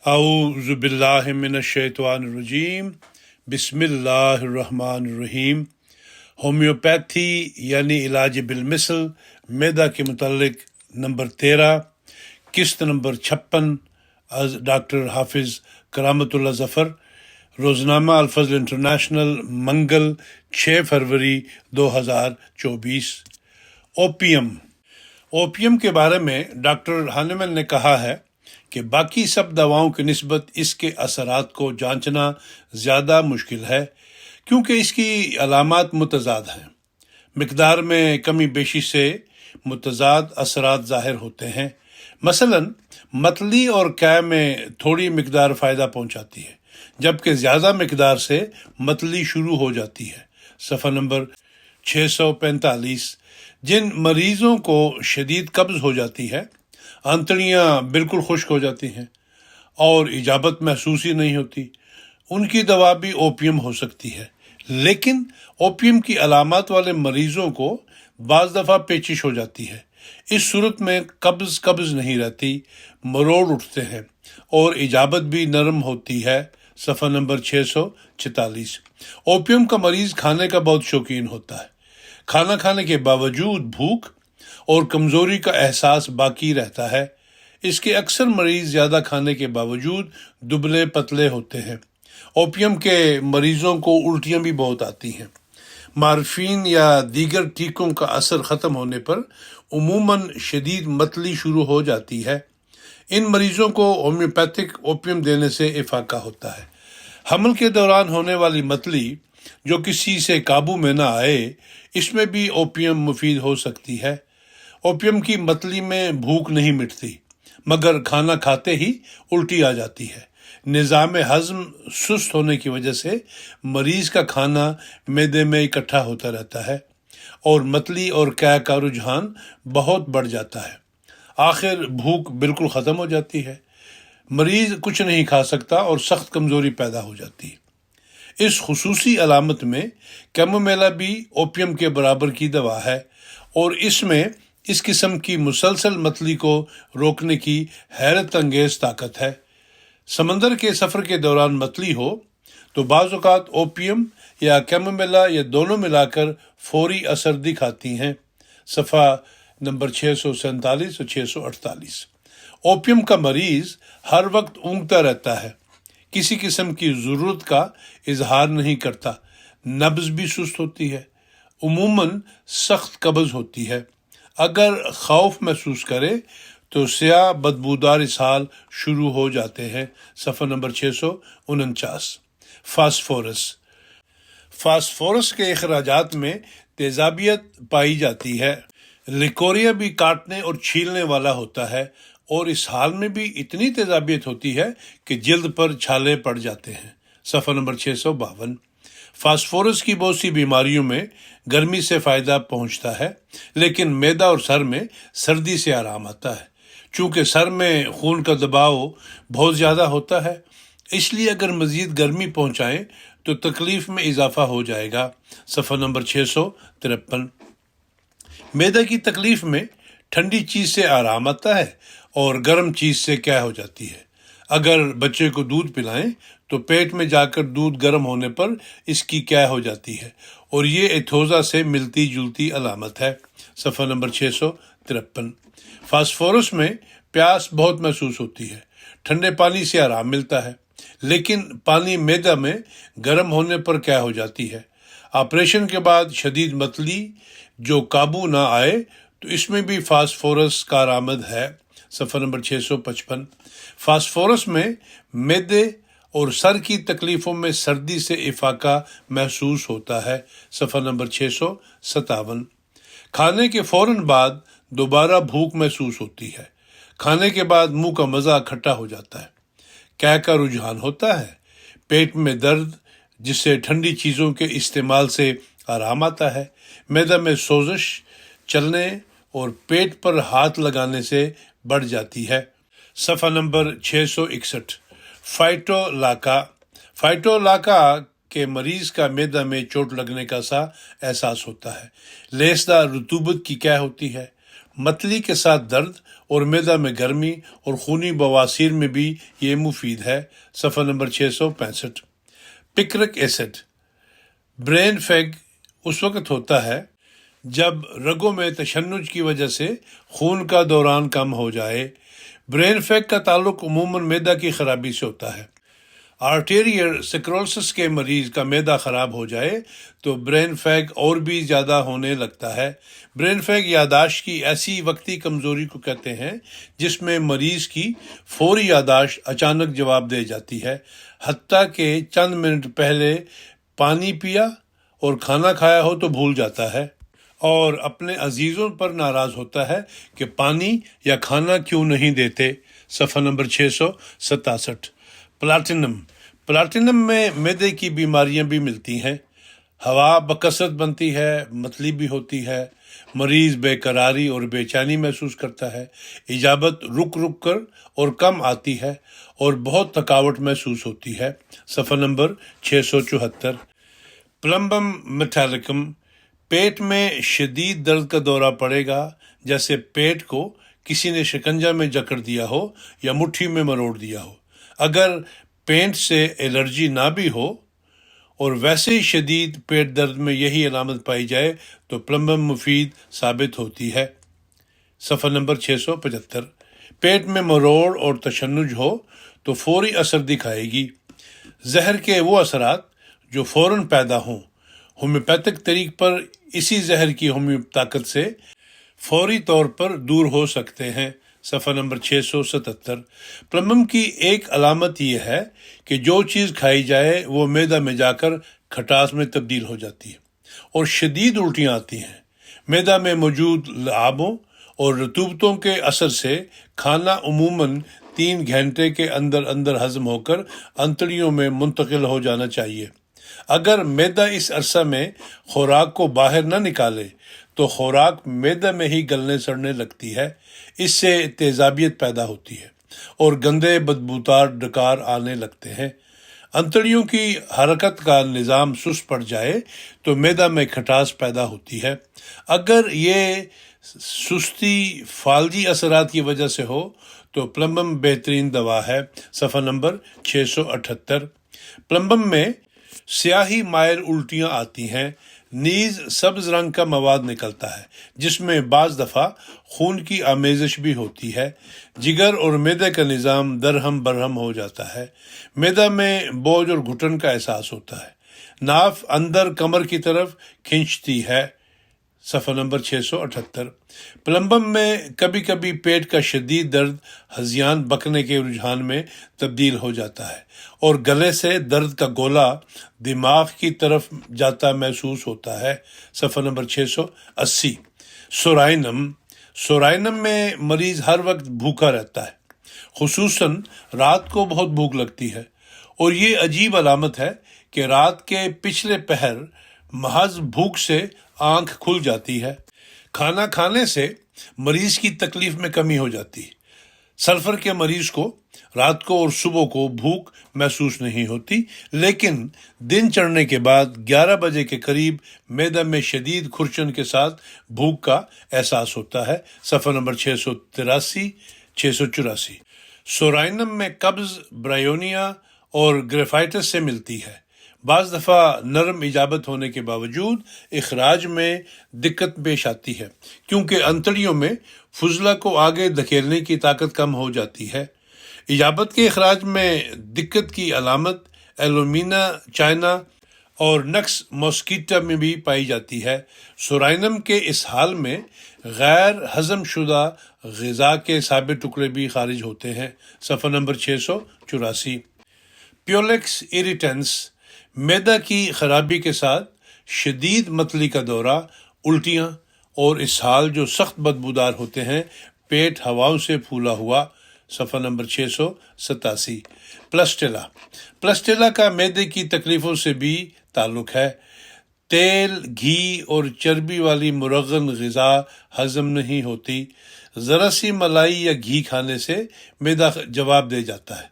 اعوذ باللہ من الشیطان الرجیم بسم اللہ الرحمن الرحیم۔ ہومیوپیتھی یعنی علاج بالمثل معدہ کے متعلق نمبر 13 قسط نمبر 56 از ڈاکٹر حافظ کرامت اللہ ظفر، روزنامہ الفضل انٹرنیشنل، منگل 6 فروری 2024۔ اوپیم کے بارے میں ڈاکٹر ہانیمن نے کہا ہے کہ باقی سب دواؤں کی نسبت اس کے اثرات کو جانچنا زیادہ مشکل ہے، کیونکہ اس کی علامات متضاد ہیں۔ مقدار میں کمی بیشی سے متضاد اثرات ظاہر ہوتے ہیں۔ مثلا متلی اور قے میں تھوڑی مقدار فائدہ پہنچاتی ہے، جبکہ زیادہ مقدار سے متلی شروع ہو جاتی ہے۔ صفحہ نمبر 645۔ جن مریضوں کو شدید قبض ہو جاتی ہے، آنتڑیاں بالکل خشک ہو جاتی ہیں اور اجابت محسوس ہی نہیں ہوتی، ان کی دوا بھی اوپیم ہو سکتی ہے۔ لیکن اوپیم کی علامات والے مریضوں کو بعض دفعہ پیچش ہو جاتی ہے۔ اس صورت میں قبض نہیں رہتی، مروڑ اٹھتے ہیں اور اجابت بھی نرم ہوتی ہے۔ صفحہ نمبر 646۔ اوپیم کا مریض کھانے کا بہت شوقین ہوتا ہے۔ کھانا کھانے کے باوجود بھوک اور کمزوری کا احساس باقی رہتا ہے۔ اس کے اکثر مریض زیادہ کھانے کے باوجود دبلے پتلے ہوتے ہیں۔ اوپیم کے مریضوں کو الٹیاں بھی بہت آتی ہیں۔ مارفین یا دیگر ٹیکوں کا اثر ختم ہونے پر عموماً شدید متلی شروع ہو جاتی ہے۔ ان مریضوں کو ہومیوپیتھک اوپیم دینے سے افاقہ ہوتا ہے۔ حمل کے دوران ہونے والی متلی جو کسی سے قابو میں نہ آئے، اس میں بھی اوپیم مفید ہو سکتی ہے۔ اوپیم کی متلی میں بھوک نہیں مٹتی، مگر کھانا کھاتے ہی الٹی آ جاتی ہے۔ نظام ہضم سست ہونے کی وجہ سے مریض کا کھانا معدے میں اکٹھا ہوتا رہتا ہے اور متلی اور قے کا رجحان بہت بڑھ جاتا ہے۔ آخر بھوک بالکل ختم ہو جاتی ہے، مریض کچھ نہیں کھا سکتا اور سخت کمزوری پیدا ہو جاتی ہے۔ اس خصوصی علامت میں کیمومیلا بھی اوپیم کے برابر کی دوا ہے، اور اس میں اس قسم کی مسلسل متلی کو روکنے کی حیرت انگیز طاقت ہے۔ سمندر کے سفر کے دوران متلی ہو تو بعض اوقات اوپیم یا کیمومیلا یا دونوں ملا کر فوری اثر دکھاتی ہیں۔ صفحہ نمبر 647 اور 648۔ اوپیم کا مریض ہر وقت اونگتا رہتا ہے، کسی قسم کی ضرورت کا اظہار نہیں کرتا، نبض بھی سست ہوتی ہے، عموماً سخت قبض ہوتی ہے۔ اگر خوف محسوس کرے تو سیاہ بدبودار اسہال شروع ہو جاتے ہیں۔ صفحہ نمبر 649۔ فاسفورس کے اخراجات میں تیزابیت پائی جاتی ہے۔ لیکوریا بھی کاٹنے اور چھیلنے والا ہوتا ہے، اور اس حال میں بھی اتنی تیزابیت ہوتی ہے کہ جلد پر چھالے پڑ جاتے ہیں۔ صفحہ نمبر 652۔ فاسفورس کی بہت سی بیماریوں میں گرمی سے فائدہ پہنچتا ہے، لیکن معدہ اور سر میں سردی سے آرام آتا ہے۔ چونکہ سر میں خون کا دباؤ بہت زیادہ ہوتا ہے، اس لیے اگر مزید گرمی پہنچائیں تو تکلیف میں اضافہ ہو جائے گا۔ صفحہ نمبر 653۔ معدہ کی تکلیف میں ٹھنڈی چیز سے آرام آتا ہے اور گرم چیز سے قے ہو جاتی ہے۔ اگر بچے کو دودھ پلائیں تو پیٹ میں جا کر دودھ گرم ہونے پر اس کی قے ہو جاتی ہے، اور یہ ایتھوزا سے ملتی جلتی علامت ہے۔ صفحہ نمبر 653۔ فاسفورس میں پیاس بہت محسوس ہوتی ہے، ٹھنڈے پانی سے آرام ملتا ہے، لیکن پانی معدہ میں گرم ہونے پر قے ہو جاتی ہے۔ آپریشن کے بعد شدید متلی جو قابو نہ آئے تو اس میں بھی فاسفورس کارآمد ہے۔ صفحہ نمبر 655۔ فاسفورس میں معدے اور سر کی تکلیفوں میں سردی سے افاقہ محسوس ہوتا ہے۔ صفحہ نمبر 657۔ کھانے کے فوراً بعد دوبارہ بھوک محسوس ہوتی ہے۔ کھانے کے بعد منہ کا مزہ کھٹا ہو جاتا ہے، قے کا رجحان ہوتا ہے، پیٹ میں درد جس سے ٹھنڈی چیزوں کے استعمال سے آرام آتا ہے، معدہ میں سوزش چلنے اور پیٹ پر ہاتھ لگانے سے بڑھ جاتی ہے۔ صفحہ نمبر 661۔ فائٹولاکا کے مریض کا معدہ میں چوٹ لگنے کا سا احساس ہوتا ہے، لیسدار رطوبت کی قے ہوتی ہے، متلی کے ساتھ درد اور معدہ میں گرمی اور خونی بواسیر میں بھی یہ مفید ہے۔ صفحہ نمبر 665۔ پکرک ایسڈ۔ برین فیگ اس وقت ہوتا ہے جب رگوں میں تشنج کی وجہ سے خون کا دوران کم ہو جائے۔ برین فیگ کا تعلق عموماً معدہ کی خرابی سے ہوتا ہے۔ آرٹیریل سکلروسس کے مریض کا معدہ خراب ہو جائے تو برین فیگ اور بھی زیادہ ہونے لگتا ہے۔ برین فیگ یادداشت کی ایسی وقتی کمزوری کو کہتے ہیں جس میں مریض کی فوری یادداشت اچانک جواب دے جاتی ہے، حتیٰ کہ چند منٹ پہلے پانی پیا اور کھانا کھایا ہو تو بھول جاتا ہے اور اپنے عزیزوں پر ناراض ہوتا ہے کہ پانی یا کھانا کیوں نہیں دیتے۔ صفحہ نمبر 667۔ پلاٹینم میں معدے کی بیماریاں بھی ملتی ہیں۔ ہوا بکثرت بنتی ہے، متلی بھی ہوتی ہے، مریض بے قراری اور بے چینی محسوس کرتا ہے، اجابت رک رک کر اور کم آتی ہے اور بہت تھکاوٹ محسوس ہوتی ہے۔ صفحہ نمبر 674۔ پلمبم میٹالکم۔ پیٹ میں شدید درد کا دورہ پڑے گا، جیسے پیٹ کو کسی نے شکنجہ میں جکڑ دیا ہو یا مٹھی میں مروڑ دیا ہو۔ اگر پینٹ سے الرجی نہ بھی ہو اور ویسے ہی شدید پیٹ درد میں یہی علامت پائی جائے تو پلمبم مفید ثابت ہوتی ہے۔ صفحہ نمبر 675۔ پیٹ میں مروڑ اور تشنج ہو تو فوری اثر دکھائے گی۔ زہر کے وہ اثرات جو فوراً پیدا ہوں، ہومیوپیتھک طریق پر اسی زہر کی طاقت سے فوری طور پر دور ہو سکتے ہیں۔ صفحہ نمبر 677۔ پلمبم کی ایک علامت یہ ہے کہ جو چیز کھائی جائے وہ معدہ میں جا کر کھٹاس میں تبدیل ہو جاتی ہے اور شدید الٹیاں آتی ہیں۔ معدہ میں موجود لعابوں اور رطوبتوں کے اثر سے کھانا عموماً 3 گھنٹے کے اندر اندر ہضم ہو کر انتڑیوں میں منتقل ہو جانا چاہیے۔ اگر معدہ اس عرصہ میں خوراک کو باہر نہ نکالے تو خوراک معدہ میں ہی گلنے سڑنے لگتی ہے، اس سے تیزابیت پیدا ہوتی ہے اور گندے بدبودار ڈکار آنے لگتے ہیں۔ انتڑیوں کی حرکت کا نظام سست پڑ جائے تو معدہ میں کھٹاس پیدا ہوتی ہے۔ اگر یہ سستی فالجی اثرات کی وجہ سے ہو تو پلمبم بہترین دوا ہے۔ صفحہ نمبر 678۔ پلمبم میں سیاہی مائل الٹیاں آتی ہیں، نیز سبز رنگ کا مواد نکلتا ہے جس میں بعض دفعہ خون کی آمیزش بھی ہوتی ہے۔ جگر اور معدے کا نظام درہم برہم ہو جاتا ہے۔ معدہ میں بوجھ اور گھٹن کا احساس ہوتا ہے۔ ناف اندر کمر کی طرف کھنچتی ہے۔ صفحہ نمبر 678۔ پلمبم میں کبھی کبھی پیٹ کا شدید درد ہذیان بکنے کے رجحان میں تبدیل ہو جاتا ہے اور گلے سے درد کا گولا دماغ کی طرف جاتا محسوس ہوتا ہے۔ صفحہ نمبر 680۔ سورائنم میں مریض ہر وقت بھوکا رہتا ہے، خصوصاً رات کو بہت بھوک لگتی ہے، اور یہ عجیب علامت ہے کہ رات کے پچھلے پہر محض بھوک سے آنکھ کھل جاتی ہے۔ کھانا کھانے سے مریض کی تکلیف میں کمی ہو جاتی ہے۔ سلفر کے مریض کو رات کو اور صبح کو بھوک محسوس نہیں ہوتی، لیکن دن چڑھنے کے بعد 11 بجے کے قریب معدہ میں شدید کھرچن کے ساتھ بھوک کا احساس ہوتا ہے۔ صفحہ نمبر 683 684۔ سورائنم میں قبض برایونیا اور گریفائٹس سے ملتی ہے۔ بعض دفعہ نرم اجابت ہونے کے باوجود اخراج میں دقت پیش آتی ہے کیونکہ انتڑیوں میں فضلہ کو آگے دھکیلنے کی طاقت کم ہو جاتی ہے۔ اجابت کے اخراج میں دقت کی علامت ایلومینا چائنا اور نکس موسکیٹا میں بھی پائی جاتی ہے۔ سورائنم کے اس حال میں غیر ہضم شدہ غذا کے ثابت ٹکڑے بھی خارج ہوتے ہیں۔ صفحہ نمبر 684۔ پیولکس ایریٹنس۔ معدہ کی خرابی کے ساتھ شدید متلی کا دورہ، الٹیاں اور اسہال جو سخت بدبودار ہوتے ہیں، پیٹ ہواؤں سے پھولا ہوا۔ صفحہ نمبر 687۔ پلسٹیلا کا معدے کی تکلیفوں سے بھی تعلق ہے۔ تیل، گھی اور چربی والی مرغن غذا ہضم نہیں ہوتی۔ ذرا سی ملائی یا گھی کھانے سے معدہ جواب دے جاتا ہے۔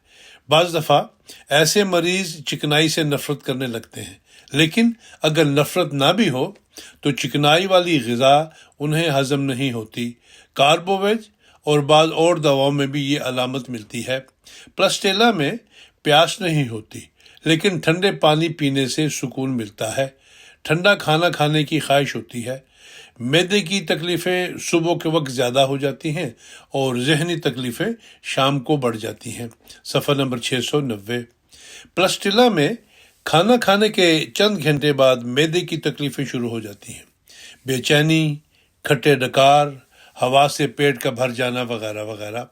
بعض دفعہ ایسے مریض چکنائی سے نفرت کرنے لگتے ہیں، لیکن اگر نفرت نہ بھی ہو تو چکنائی والی غذا انہیں ہضم نہیں ہوتی۔ کاربوویج اور بعض اور دواؤں میں بھی یہ علامت ملتی ہے۔ پلسٹیلا میں پیاس نہیں ہوتی، لیکن ٹھنڈے پانی پینے سے سکون ملتا ہے۔ ٹھنڈا کھانا کھانے کی خواہش ہوتی ہے۔ معدے کی تکلیفیں صبح کے وقت زیادہ ہو جاتی ہیں اور ذہنی تکلیفیں شام کو بڑھ جاتی ہیں۔ صفحہ نمبر 690۔ پلسٹیلا میں کھانا کھانے کے چند گھنٹے بعد معدے کی تکلیفیں شروع ہو جاتی ہیں۔ بے چینی، کھٹے ڈکار، ہوا سے پیٹ کا بھر جانا وغیرہ وغیرہ۔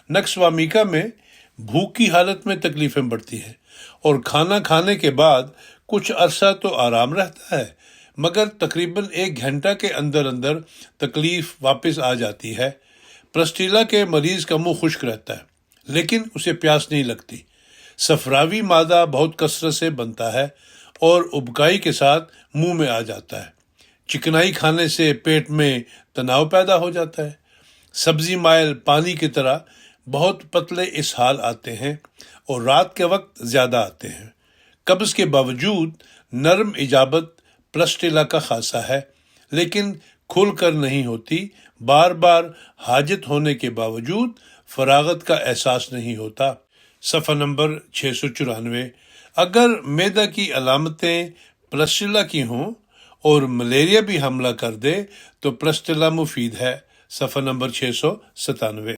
نقص وامیکا میں بھوک کی حالت میں تکلیفیں بڑھتی ہیں اور کھانا کھانے کے بعد کچھ عرصہ تو آرام رہتا ہے، مگر تقریباً 1 گھنٹہ کے اندر اندر تکلیف واپس آ جاتی ہے۔ پلسٹیلا کے مریض کا منہ خشک رہتا ہے، لیکن اسے پیاس نہیں لگتی۔ صفراوی مادہ بہت کثرت سے بنتا ہے اور ابکائی کے ساتھ منہ میں آ جاتا ہے۔ چکنائی کھانے سے پیٹ میں تناؤ پیدا ہو جاتا ہے۔ سبزی مائل پانی کی طرح بہت پتلے اسہال آتے ہیں اور رات کے وقت زیادہ آتے ہیں۔ قبض کے باوجود نرم اجابت پلسٹیلا کا خاصہ ہے، لیکن کھل کر نہیں ہوتی۔ بار بار حاجت ہونے کے باوجود فراغت کا احساس نہیں ہوتا۔ صفحہ نمبر 694۔ اگر معدہ کی علامتیں پلسٹیلا کی ہوں اور ملیریا بھی حملہ کر دے تو پلسٹیلا مفید ہے۔ صفحہ نمبر 697۔